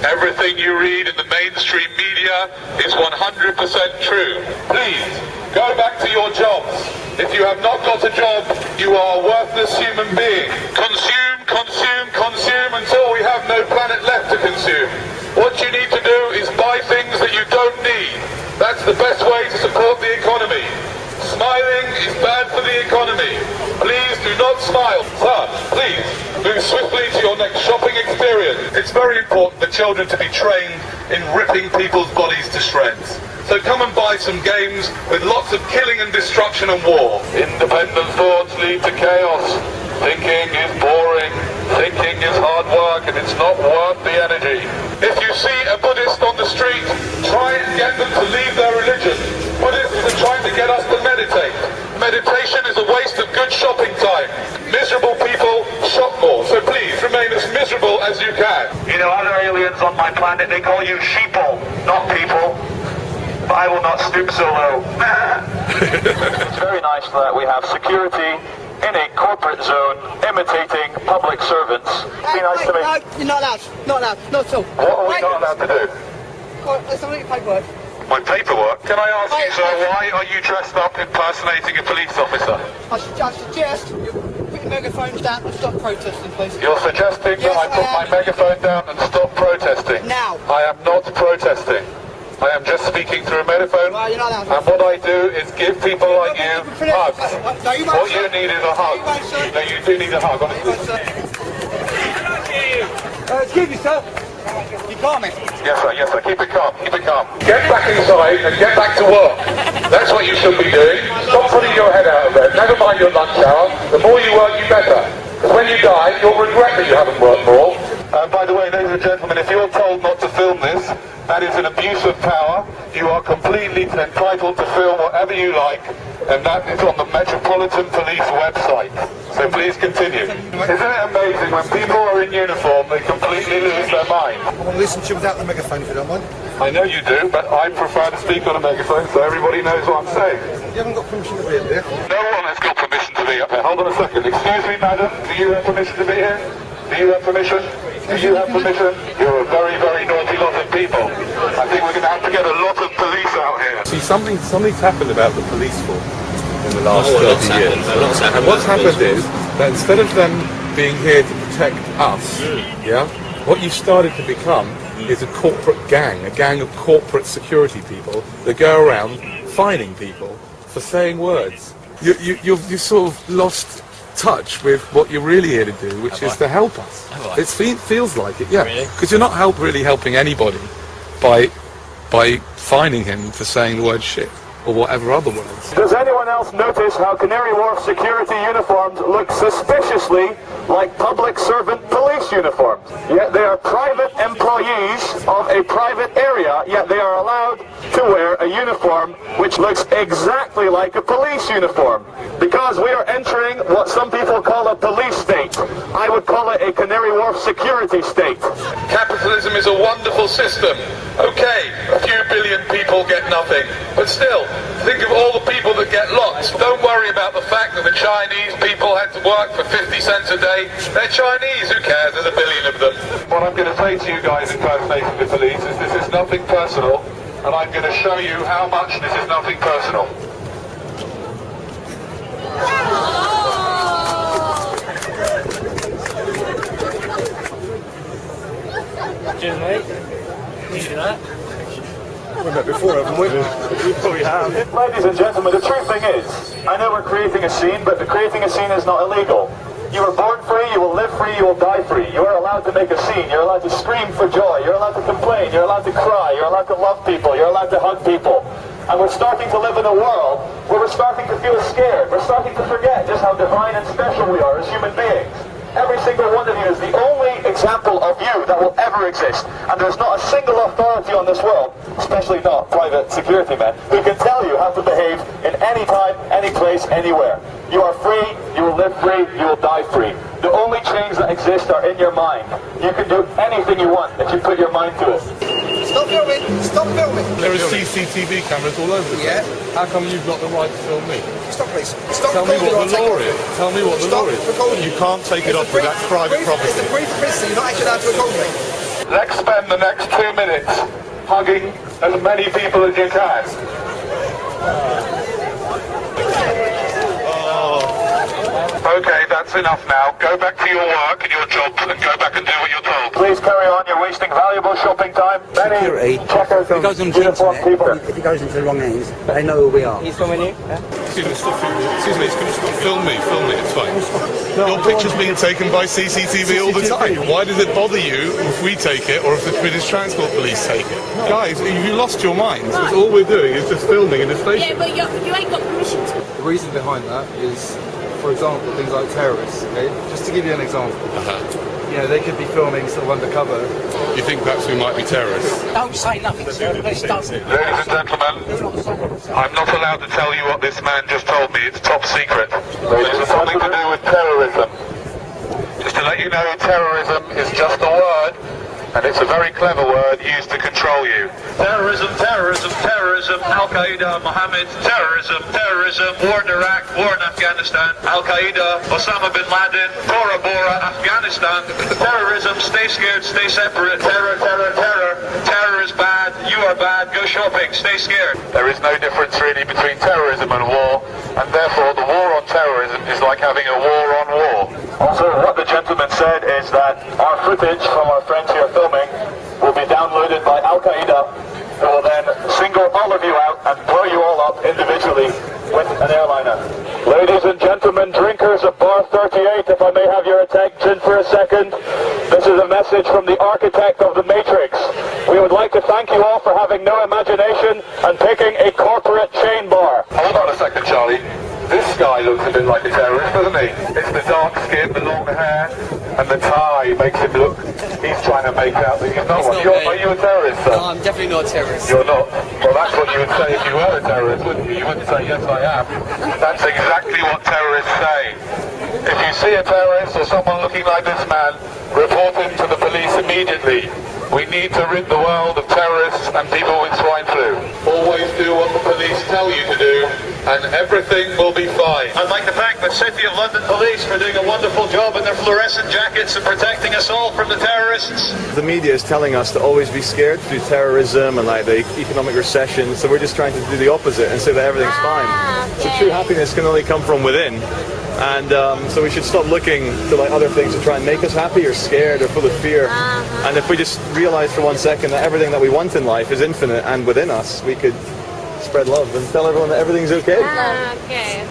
Everything you read in the mainstream media is 100% true. Please, go back to your jobs. If you have not got a job, you are a worthless human being. Consume, consume, consume until we have no planet left to consume. What you need to do is buy things that you don't need. That's the best way to support the economy. Smiling is bad for the economy. Please do not smile. Sir, please, move swiftly to your next shopping experience. It's very important for children to be trained in ripping people's bodies to shreds. So come and buy some games with lots of killing and destruction and war. Independent thoughts lead to chaos. Thinking is boring. Thinking is hard work and it's not worth the energy. If you see a Buddhist on the street, try and get them to leave their religion. Buddhists are trying to get us to meditate. Meditation is a waste of good shopping time. Miserable people shop more, so please remain as miserable as you can. You know, other aliens on my planet, they call you sheeple, not people. But I will not stoop so low. It's very nice that we have security in a corporate zone imitating public servants. Be nice to me. No, you're not allowed. Not allowed. Not at all. What are we not allowed to do? Well, let's have a look at your paperwork. My paperwork? Can I ask you, sir, why are you dressed up impersonating a police officer? I suggest you put your megaphones down and stop protesting, please. You're suggesting that I put my megaphone down and stop protesting? Now. I am not protesting. I am just speaking through a megaphone, Well, you're not allowed. and what I do is give people like you hugs. No, you won't, What sir. you need is a hug. No, you won't, sir. No, you do need a hug, You won't, honestly. sir. Excuse me, sir. You calm me. Yes, sir. Keep it calm. Keep it calm. Get back inside and get back to work. That's what you should be doing. Stop putting your head out of bed. Never mind your lunch hour. The more you work, you better. Because when you die, you'll regret that you haven't worked more. By the way, ladies and gentlemen, if you're told not to film this, that is an abuse of power. You are completely entitled to film whatever you like, and that is on the Metropolitan Police website. So please continue. Isn't it amazing when people are in uniform, they completely lose their mind? I want to listen to you without the megaphone if you don't mind. I know you do, but I prefer to speak on a megaphone so everybody knows what I'm saying. You haven't got permission to be in there. No one has got permission to be up here. Hold on a second. Excuse me, madam. Do you have permission to be here? Do you have permission? Do you have permission? You're a very, very naughty lot of people. I think we're going to have to get a lot of police out here. See, something's happened about the police force in the last 30 years. And what's happened is that instead of them being here to protect us, what you've started to become is a corporate gang, a gang of corporate security people that go around fining people for saying words. You've sort of lost touch with what you're really here to do, which is to help us. It feels like it, yeah. Because you're not really helping anybody by fining him for saying the word shit or whatever other words. Does anyone else notice how Canary Wharf security uniforms look suspiciously like public servant police uniforms? Yet they are private employees of a private area, yet they are allowed to wear a uniform which looks exactly like a police uniform. Because we are entering what some people call a police state. I would call it a Canary Wharf security state. Capitalism is a wonderful system. Okay, a few billion people get nothing. But still, think of all the people that get lots. Don't worry about the fact that the Chinese people had to work for 50 cents a day. They're Chinese, who cares? There's a billion of them. What I'm going to say to you guys impersonating the police is this is nothing personal, and I'm going to show you how much this is nothing personal. Cheers, mate. You do that? We've met before, haven't we? We probably have. Ladies and gentlemen, the true thing is, I know we're creating a scene, but creating a scene is not illegal. You were born free, you will live free, you will die free. You are allowed to make a scene, you're allowed to scream for joy, you're allowed to complain, you're allowed to cry, you're allowed to love people, you're allowed to hug people. And we're starting to live in a world where we're starting to feel scared. We're starting to forget just how divine and special we are as human beings. Every single one of you is the only example of you that will ever exist. And there's not a single authority on this world, especially not private security men, who can tell you how to behave in any time, any place, anywhere. You are free, you will live free, you will die free. The only chains that exist are in your mind. You can do anything you want if you put your mind to it. Stop filming. Stop filming. There are CCTV cameras all over the place. How come you've got the right to film me? Stop, please. Stop Tell me recording. what the law is. Tell me what the law is. Recording. You can't take it off with that private property. It's a brief privacy. You're not actually allowed to record me. let's spend the next 2 minutes hugging as many people as you can. Okay, that's enough now. Go back to your work and your jobs and go back and do what you're told. Please carry on. You're wasting valuable shopping time. Many Security. checkers, If it goes on the uniformed internet, people. if it goes into the wrong hands, they know who we are. He's filming you? Excuse me, stop filming. Excuse me, can you stop? Film me, it's fine. Your picture's being taken by CCTV all the time. Why does it bother you if we take it or if the British Transport Police take it? Guys, you lost your minds. Because all we're doing is just filming in the station. Yeah, but you ain't got permission to. The reason behind that is, for example, things like terrorists, okay? Just to give you an example. You know, they could be filming sort of undercover. You think perhaps we might be terrorists? Don't say nothing, sir. Please don't. Ladies and gentlemen, I'm not allowed to tell you what this man just told me. It's top secret. It's something to do with terrorism. Just to let you know, terrorism is just a word, and it's a very clever word used to control you. Terrorism, terrorism, terrorism, Al-Qaeda, Mohammed, terrorism, terrorism, war in Iraq, war in Afghanistan, Al-Qaeda, Osama bin Laden, Tora Bora, Afghanistan, terrorism, stay scared, stay separate, terror, terror, terror, terror is bad, you are bad, go shopping, stay scared. There is no difference really between terrorism and war, and therefore the war on terrorism is like having a war on war. Also, what the gentleman said is that our footage from our friends here filming will be downloaded by Al-Qaeda, who will then single all of you out and blow you all up individually with an airliner. Ladies and gentlemen, drinkers of Bar 38, if I may have your attention for a second, this is a message from the architect of the Matrix. We would like to thank you all for having no imagination and picking a corporate chain bar. Hold on a second, Charlie. This guy looks a bit like a terrorist, doesn't he? It's the dark skin, the long hair, and the tie makes him look... He's trying to make out that he's not one. Are you a terrorist, sir? No, I'm definitely not a terrorist. You're not? Well, that's what you would say if you were a terrorist, wouldn't you? You wouldn't say, yes, I am. That's exactly what terrorists say. If you see a terrorist or someone looking like this man, report him to the police immediately. We need to rid the world of terrorists and people with swine flu. Always do what the police tell you to do, and everything will be fine. I'd like to thank the City of London Police for doing a wonderful job in their fluorescent jackets and protecting us all from the terrorists. The media is telling us to always be scared through terrorism and like the economic recession, so we're just trying to do the opposite and say that everything's fine. So true happiness can only come from within. And so we should stop looking to like other things to try and make us happy or scared or full of fear. And if we just realize for 1 second that everything that we want in life is infinite and within us, we could spread love and tell everyone that everything's okay. Okay.